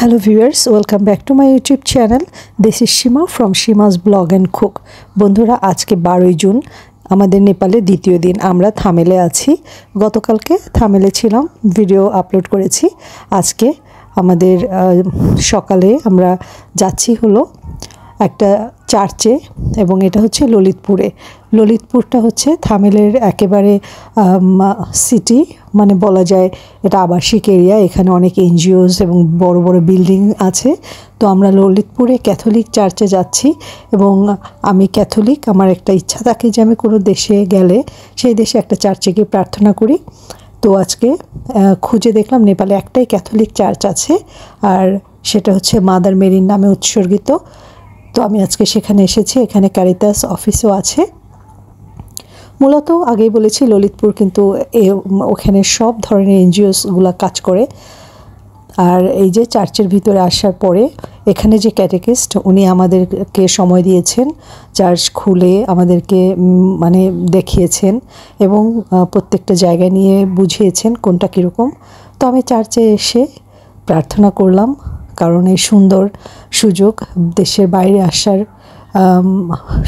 Hello viewers, welcome back to my YouTube channel. This is Shima from Shima's Blog and Cook. বন্ধুরা আজকে 12 June আমাদের নেপালের দ্বিতীয় দিন। আমরা থামেলে আছি। গতকালকে থামেলে ছিলাম, ভিডিও আপলোড করেছি। আজকে আমাদের সকালে আমরা যাচ্ছি হলো একটা চার্চে এবং এটা হচ্ছে ললিতপুরে। ললিতপুরটা হচ্ছে থামেলের একেবারে সিটি, মানে বলা যায় এটা আবাসিক এরিয়া। এখানে অনেক এনজিওস এবং বড় বড় বিল্ডিং আছে। তো আমরা ললিতপুরে ক্যাথলিক চার্চে যাচ্ছি এবং আমি ক্যাথলিক, আমার একটা ইচ্ছা থাকে যে আমি কোনো দেশে গেলে সেই দেশে একটা চার্চে গিয়ে প্রার্থনা করি। তো আজকে খুঁজে দেখলাম নেপালে একটাই ক্যাথলিক চার্চ আছে, আর সেটা হচ্ছে মাদার মেরির নামে উৎসর্গিত। তো আমি আজকে সেখানে এসেছি। এখানে ক্যারিটাস অফিসও আছে। মূলত আগেই বলেছি ললিতপুর কিন্তু ওখানে সব ধরনের এনজিওসগুলো কাজ করে। আর এই যে চার্চের ভিতরে আসার পরে এখানে যে ক্যাটেকিস্ট উনি আমাদেরকে সময় দিয়েছেন, চার্চ খুলে আমাদেরকে মানে দেখিয়েছেন এবং প্রত্যেকটা জায়গা নিয়ে বুঝিয়েছেন কোনটা কীরকম। তো আমি চার্চে এসে প্রার্থনা করলাম, কারণ এই সুন্দর সুযোগ, দেশের বাইরে আসার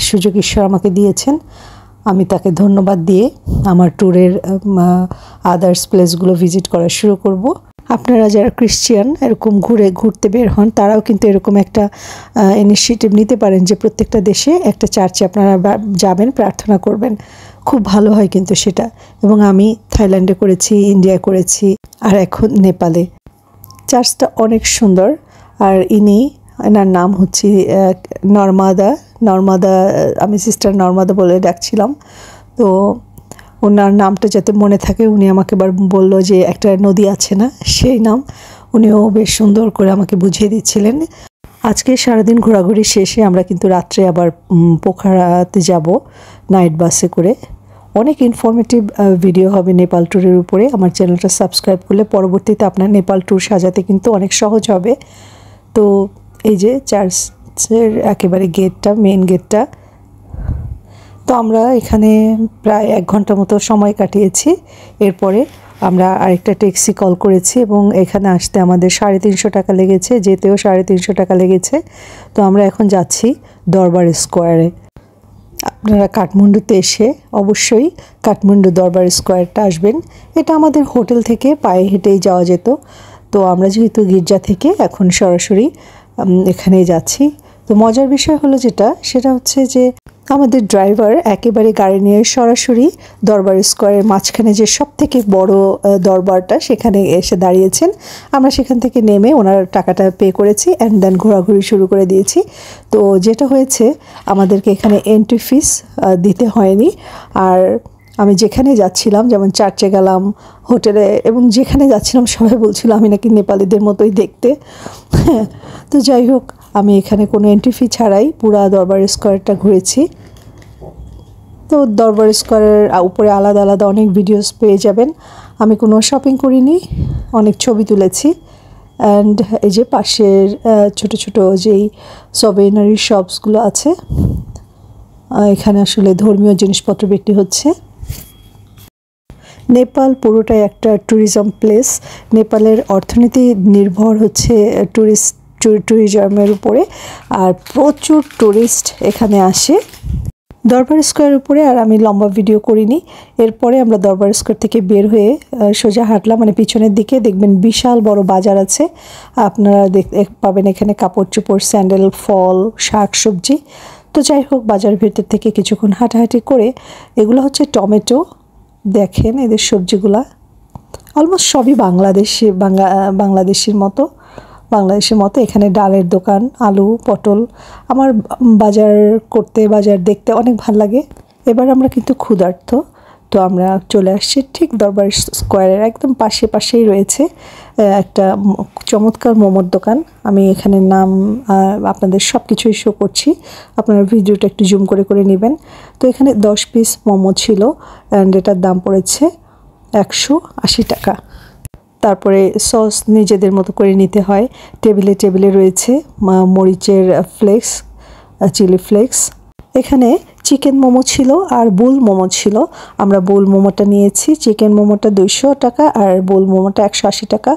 সুযোগ ঈশ্বর আমাকে দিয়েছেন। আমি তাকে ধন্যবাদ দিয়ে আমার ট্যুরের আদার্স প্লেসগুলো ভিজিট করা শুরু করব। আপনারা যারা ক্রিশ্চিয়ান এরকম ঘুরতে বের হন, তারাও কিন্তু এরকম একটা ইনিশিয়েটিভ নিতে পারেন যে প্রত্যেকটা দেশে একটা চার্চে আপনারা যাবেন, প্রার্থনা করবেন। খুব ভালো হয় কিন্তু সেটা। এবং আমি থাইল্যান্ডে করেছি, ইন্ডিয়ায় করেছি, আর এখন নেপালে। চার্চটা অনেক সুন্দর। আর এনার নাম হচ্ছে নর্মাদা। আমি সিস্টার নর্মাদা বলে ডাকছিলাম। তো ওনার নামটা যাতে মনে থাকে, উনি আমাকে এবার বললো যে একটা নদী আছে না, সেই নাম। উনিও বেশ সুন্দর করে আমাকে বুঝিয়ে দিচ্ছিলেন। আজকে সারাদিন ঘোরাঘুরি শেষে আমরা কিন্তু রাত্রে আবার পোখারাতে যাব নাইট বাসে করে। অনেক ইনফরমেটিভ ভিডিও হবে নেপাল ট্যুরের উপরে। আমার চ্যানেলটা সাবস্ক্রাইব করলে পরবর্তীতে আপনার নেপাল ট্যুর সাজাতে কিন্তু অনেক সহজ হবে। তো এই যে চার্চের একেবারে গেটটা, মেন গেটটা। তো আমরা এখানে প্রায় 1 ঘন্টা মতো সময় কাটিয়েছি। এরপরে আমরা আরেকটা ট্যাক্সি কল করেছি এবং এখানে আসতে আমাদের 350 টাকা লেগেছে, যেতেও 350 টাকা লেগেছে। তো আমরা এখন যাচ্ছি দরবার স্কোয়ারে। আপনারা কাঠমান্ডুতে এসে অবশ্যই কাঠমান্ডু দরবার স্কোয়ারটা আসবেন। এটা আমাদের হোটেল থেকে পায়ে হেঁটেই যাওয়া যেত। তো আমরা যেহেতু গির্জা থেকে এখন সরাসরি এখানেই যাচ্ছি। তো মজার বিষয় হলো সেটা হচ্ছে যে আমাদের ড্রাইভার একেবারে গাড়ি নিয়ে সরাসরি দরবার স্কোয়ারের মাঝখানে যে সব থেকে বড় দরবারটা, সেখানে এসে দাঁড়িয়েছেন। আমরা সেখান থেকে নেমে ওনার টাকাটা পে করেছি অ্যান্ড দেন ঘোরাঘুরি শুরু করে দিয়েছি। তো যেটা হয়েছে, আমাদেরকে এখানে এন্ট্রি ফিস দিতে হয়নি। আর আমি যেখানে যাচ্ছিলাম, যেমন চার্চে গেলাম, হোটেলে, এবং যেখানে যাচ্ছিলাম সবাই বলছিল আমি নাকি নেপালিদের মতোই দেখতে। হ্যাঁ, তো যাই হোক, আমি এখানে কোনো এন্ট্রি ফি ছাড়াই পুরা দরবার স্কোয়ারটা ঘুরেছি। তো দরবার স্কোয়ারের উপরে আলাদা আলাদা অনেক ভিডিওস পেয়ে যাবেন। আমি কোনো শপিং করিনি, অনেক ছবি তুলেছি। অ্যান্ড এই যে পাশের ছোট ছোট যেই সবেনারি শপসগুলো আছে, এখানে আসলে ধর্মীয় জিনিসপত্র বিক্রি হচ্ছে। নেপাল পুরোটাই একটা ট্যুরিজম প্লেস। নেপালের অর্থনীতি নির্ভর হচ্ছে ট্যুরিজমের উপরে, আর প্রচুর টুরিস্ট এখানে আসে দরবার স্কোয়ারের উপরে। আর আমি লম্বা ভিডিও করিনি। এরপরে আমরা দরবার স্কোয়ার থেকে বের হয়ে সোজা হাঁটলাম, মানে পিছনের দিকে দেখবেন বিশাল বড় বাজার আছে। আপনারা পাবেন এখানে কাপড় চোপড়, স্যান্ডেল, ফল, শাক সবজি। তো যাই হোক, বাজার ভিতর থেকে কিছুক্ষণ হাঁটাহাঁটি করে, এগুলো হচ্ছে টমেটো। দেখেন এদের সবজিগুলা অলমোস্ট সবই বাংলাদেশের মতো। এখানে ডালের দোকান, আলু, পটল। আমার বাজার দেখতে অনেক ভালো লাগে। এবার আমরা কিন্তু ক্ষুধার্ত। তো আমরা চলে আসছি ঠিক দরবার স্কোয়ারের একদম পাশেই রয়েছে একটা চমৎকার মোমোর দোকান। আমি এখানে নাম আপনাদের সব কিছুই শো করছি, আপনারা ভিডিওটা একটু জুম করে নেবেন। তো এখানে 10 পিস মোমো ছিল অ্যান্ড এটার দাম পড়েছে 180 টাকা। তারপরে সস নিজেদের মতো করে নিতে হয়। টেবিলে রয়েছে মরিচের ফ্লেক্স, চিলি ফ্লেক্স, এখানে চিকেন মোমো ছিল আর বুল মোমো ছিল। আমরা বুল মোমোটা নিয়েছি, চিকেন মোমোটা 200 টাকা আর বুল মোমোটা 180 টাকা।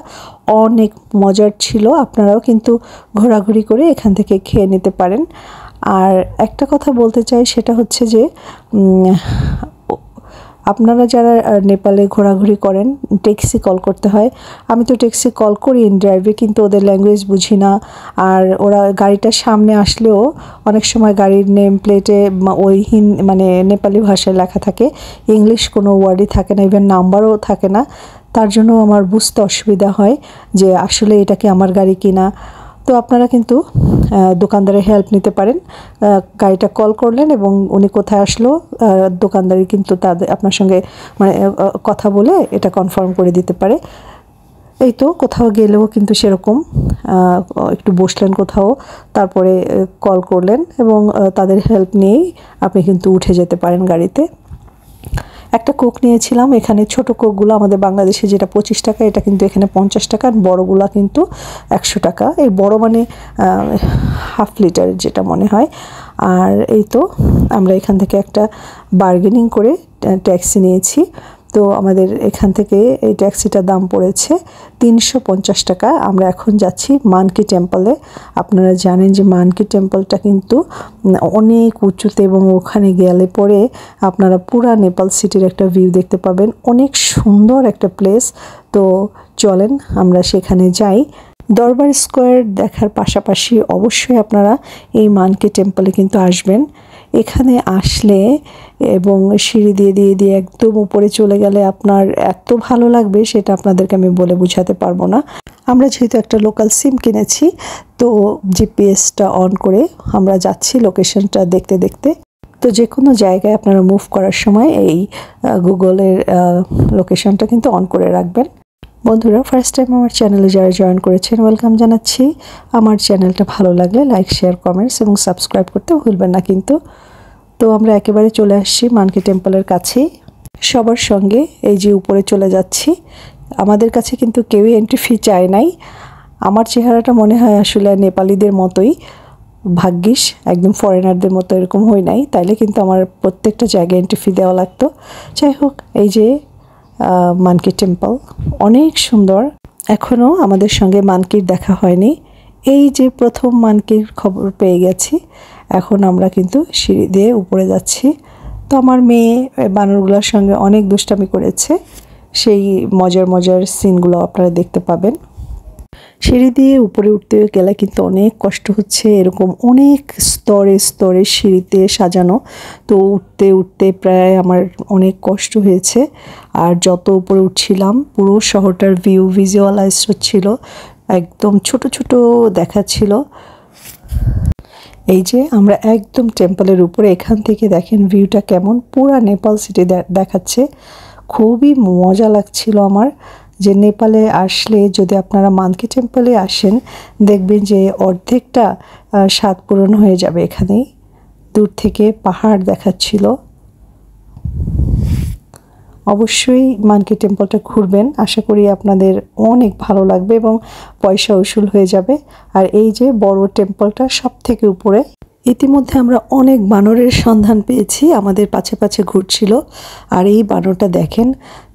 অনেক মজার ছিল, আপনারাও কিন্তু ঘোরাঘুরি করে এখান থেকে খেয়ে নিতে পারেন। আর একটা কথা বলতে চাই, সেটা হচ্ছে যে আপনারা যারা নেপালে ঘোরাঘুরি করেন ট্যাক্সি কল করতে হয়। আমি তো ট্যাক্সি কল করি ইন ড্রাইভে, কিন্তু ওদের ল্যাঙ্গুয়েজ বুঝি না। আর ওরা গাড়িটার সামনে আসলেও অনেক সময় গাড়ির নেম প্লেটে ওই মানে নেপালি ভাষায় লেখা থাকে, ইংলিশ কোনো ওয়ার্ডই থাকে না, ইভেন নাম্বারও থাকে না। তার জন্য আমার বুঝতে অসুবিধা হয় যে আসলে এটা কি আমার গাড়ি কিনা। তো আপনারা কিন্তু দোকানদারের হেল্প নিতে পারেন। গাড়িটা কল করলেন এবং উনি কোথায় আসলো, দোকানদারি কিন্তু তাদের আপনার সঙ্গে মানে কথা বলে এটা কনফার্ম করে দিতে পারে। এই তো কোথাও গেলেও কিন্তু সেরকম একটু বসলেন কোথাও, তারপরে কল করলেন এবং তাদের হেল্প নিয়েই আপনি কিন্তু উঠে যেতে পারেন গাড়িতে। একটা কোক নিয়েছিলাম। এখানে ছোট কোকগুলো আমাদের বাংলাদেশে যেটা 25 টাকা, এটা কিন্তু এখানে 50 টাকা। আর বড়গুলা কিন্তু 100 টাকা। এই বড় মানে হাফ লিটার যেটা মনে হয়। আর এই তো আমরা এখান থেকে একটা বার্গেনিং করে ট্যাক্সি নিয়েছি। তো আমাদের এখান থেকে এই ট্যাক্সিটার দাম পড়েছে 350 টাকা। আমরা এখন যাচ্ছি মানকি টেম্পলে। আপনারা জানেন যে মানকি টেম্পলটা কিন্তু অনেক উঁচুতে এবং ওখানে গেলে পরে আপনারা পুরা নেপাল সিটির একটা ভিউ দেখতে পাবেন। অনেক সুন্দর একটা প্লেস। তো চলেন আমরা সেখানে যাই। দরবার স্কোয়ার দেখার পাশাপাশি অবশ্যই আপনারা এই মানকি টেম্পলে কিন্তু আসবেন। এখানে আসলে এবং সিঁড়ি দিয়ে দিয়ে দিয়ে একদম উপরে চলে গেলে আপনার এত ভালো লাগবে, সেটা আপনাদেরকে আমি বলে বোঝাতে পারবো না। আমরা যেহেতু একটা লোকাল সিম কিনেছি, তো জিপিএসটা অন করে আমরা যাচ্ছি লোকেশনটা দেখতে দেখতে। তো যে কোনো জায়গায় আপনারা মুভ করার সময় এই গুগলের লোকেশনটা কিন্তু অন করে রাখবেন। বন্ধুরা, ফার্স্ট টাইম আমার চ্যানেলে যারা জয়েন করেছেন ওয়েলকাম জানাচ্ছি। আমার চ্যানেলটা ভালো লাগলে লাইক, শেয়ার, কমেন্টস এবং সাবস্ক্রাইব করতে ভুলবেন না কিন্তু। তো আমরা একেবারে চলে আসছি মানকি টেম্পলের কাছে। সবার সঙ্গে এই যে উপরে চলে যাচ্ছি। আমাদের কাছে কিন্তু কেউই এন্ট্রি ফি চায় নাই। আমার চেহারাটা মনে হয় আসলে নেপালিদের মতোই, ভাগ্যিস একদম ফরেনারদের মতো এরকম হই নাই, তাইলে কিন্তু আমার প্রত্যেকটা জায়গায় এন্ট্রি ফি দেওয়া লাগতো। যাই হোক, এই যে মানকি টেম্পল অনেক সুন্দর। এখনও আমাদের সঙ্গে মানকির দেখা হয়নি। এই যে প্রথম মানকির খবর পেয়ে গেছি। এখন আমরা কিন্তু সিঁড়ি দিয়ে উপরে যাচ্ছি। তো আমার মেয়ে বানরগুলোর সঙ্গে অনেক দুষ্টামি করেছে, সেই মজার মজার সিনগুলো আপনারা দেখতে পাবেন। সিঁড়ি দিয়ে উপরে উঠতে গেলে কিন্তু অনেক কষ্ট হচ্ছে, এরকম অনেক স্তরে স্তরে সিঁড়িতে সাজানো। তো উঠতে উঠতে প্রায় আমার অনেক কষ্ট হয়েছে। আর যত উপরে উঠছিলাম পুরো শহরটার ভিজুয়ালাইজ হচ্ছিল, একদম ছোট ছোট দেখাচ্ছিল। এই যে আমরা একদম টেম্পলের উপরে, এখান থেকে দেখেন ভিউটা কেমন, পুরা নেপাল সিটি দেখাচ্ছে। খুবই মজা লাগছিল আমার, যে নেপালে আসলে যদি আপনারা মানকি টেম্পলে আসেন দেখবেন যে অর্ধেকটা স্বাদ পূরণ হয়ে যাবে। এখানেই দূর থেকে পাহাড় দেখাচ্ছিল। অবশ্যই মানকি টেম্পলটা ঘুরবেন, আশা করি আপনাদের অনেক ভালো লাগবে এবং পয়সা উসুল হয়ে যাবে। আর এই যে বড় টেম্পলটা সব থেকে উপরে। ইতিমধ্যে আমরা অনেক বানরের সন্ধান পেয়েছি, আমাদের পাছে পাছে ঘুরছিল। আর এই বানরটা দেখেন,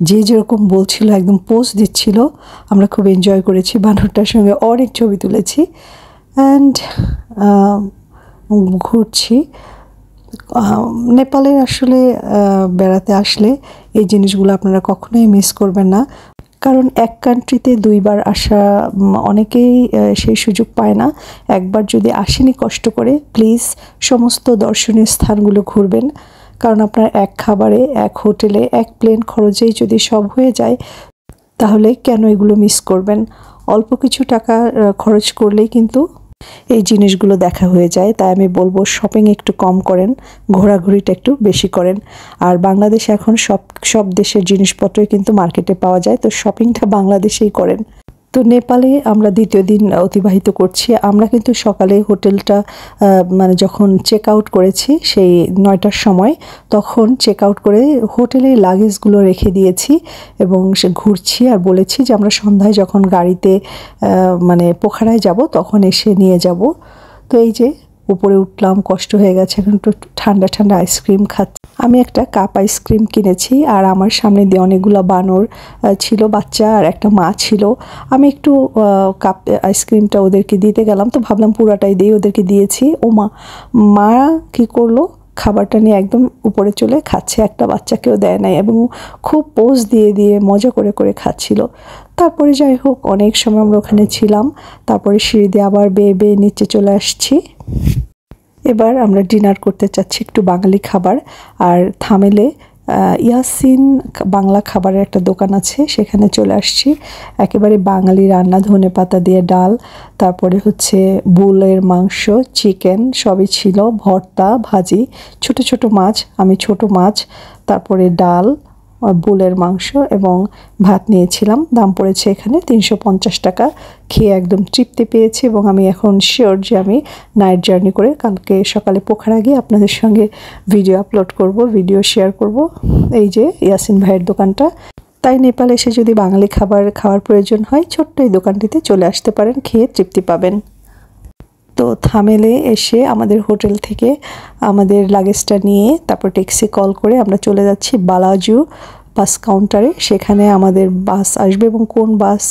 যে যেরকম বলছিল একদম পোজ দিচ্ছিল। আমরা খুব এনজয় করেছি, বানরটার সঙ্গে অনেক ছবি তুলেছি অ্যান্ড ঘুরছি। নেপালে আসলে বেড়াতে আসলে এই জিনিসগুলো আপনারা কখনোই মিস করবেন না, কারণ এক কান্ট্রিতে দুইবার আসা অনেকেই সেই সুযোগ পায় না। একবার যদি আসেনি কষ্ট করে, প্লিজ সমস্ত দর্শনীয় স্থানগুলো ঘুরবেন, কারণ আপনার এক খাবারে, এক হোটেলে, এক প্লেন খরচেই যদি সব হয়ে যায়, তাহলে কেন এগুলো মিস করবেন। অল্প কিছু টাকা খরচ করলেই কিন্তু এই জিনিসগুলো দেখা হয়ে যায়। তাই আমি বলবো শপিং একটু কম করেন, ঘোরাঘুরিটা একটু বেশি করেন। আর বাংলাদেশে এখন সব দেশের জিনিসপত্রই কিন্তু মার্কেটে পাওয়া যায়, তো শপিংটা বাংলাদেশেই করেন। তো নেপালে আমরা দ্বিতীয় দিন অতিবাহিত করছি। আমরা কিন্তু সকালে হোটেলটা মানে যখন চেক আউট করেছি সেই 9টার সময়, তখন চেক আউট করে হোটেলে লাগেজগুলো রেখে দিয়েছি এবং সে ঘুরছি আর বলেছি যে আমরা সন্ধ্যায় যখন গাড়িতে মানে পোখারায় যাব তখন এসে নিয়ে যাব। তো এই যে উপরে উঠলাম, কষ্ট হয়ে গেছে, এখন একটু ঠান্ডা ঠান্ডা আইসক্রিম খাচ্ছি। আমি একটা কাপ আইসক্রিম কিনেছি, আর আমার সামনে দিয়ে অনেকগুলো বানর ছিল, বাচ্চা আর একটা মা ছিল। আমি একটু কাপ আইসক্রিমটা ওদেরকে দিতে গেলাম, তো ভাবলাম পুরাটাই দিই, ওদেরকে দিয়েছি। ও মা কী করলো, খাবারটা নিয়ে একদম উপরে চলে খাচ্ছে, একটা বাচ্চাকেও দেয় নাই, এবং খুব পোজ দিয়ে দিয়ে মজা করে করে খাচ্ছিল। তারপরে যাই হোক, অনেক সময় আমরা ওখানে ছিলাম, তারপরে সিঁড়ি দিয়ে আবার বেয়ে বেয়ে নিচে চলে আসছি। এবার আমরা ডিনার করতে চাচ্ছি একটু বাঙালি খাবার, আর থামেলে ইয়াসিন বাংলা খাবারের একটা দোকান আছে, সেখানে চলে আসছি। একেবারে বাঙালি রান্না, ধনেপাতা দিয়ে ডাল, তারপরে হচ্ছে বুলের মাংস, চিকেন সবই ছিল, ভর্তা, ভাজি, ছোট ছোট মাছ, আমি ছোট মাছ, তারপরে ডাল, বুলের মাংস এবং ভাত নিয়েছিলাম। দাম পড়েছে এখানে 350 টাকা। খেয়ে একদম তৃপ্তি পেয়েছি, এবং আমি এখন শিওর যে আমি নাইট জার্নি করে কালকে সকালে পোখারা গিয়ে আপনাদের সঙ্গে ভিডিও আপলোড করব, ভিডিও শেয়ার করব। এই যে ইয়াসিন ভাইয়ের দোকানটা। তাই নেপালে এসে যদি বাঙালি খাবার খাওয়ার প্রয়োজন হয়, ছোট্ট এই দোকানটিতে চলে আসতে পারেন, খেয়ে তৃপ্তি পাবেন। তো থামেলে এসে আমাদের হোটেল থেকে আমাদের লাগেজটা নিয়ে তারপর ট্যাক্সি কল করে আমরা চলে যাচ্ছি বালাজু বাস কাউন্টারে। সেখানে আমাদের বাস আসবে, এবং কোন বাস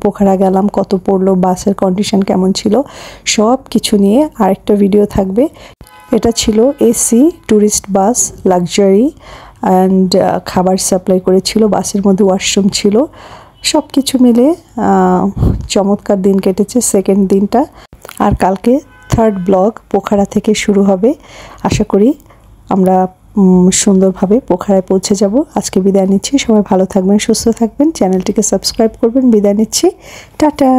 পোখারা গেলাম, কত পড়লো, বাসের কন্ডিশন কেমন ছিল, সব কিছু নিয়ে আরেকটা ভিডিও থাকবে। এটা ছিল AC tourist bus, luxury, and খাবার সাপ্লাই করেছিল, বাসের মধ্যে ওয়াশরুম ছিল। সব কিছু মিলে চমৎকার দিন কেটেছে সেকেন্ড দিনটা। আর কালকে থার্ড ব্লগ পোখারা থেকে শুরু হবে। আশা করি আমরা সুন্দরভাবে পোখারায় পৌঁছে যাব। আজকে বিদায় নিচ্ছি, সবাই ভালো থাকবেন, সুস্থ থাকবেন, চ্যানেলটিকে সাবস্ক্রাইব করবেন। বিদায় নিচ্ছি, টাটা।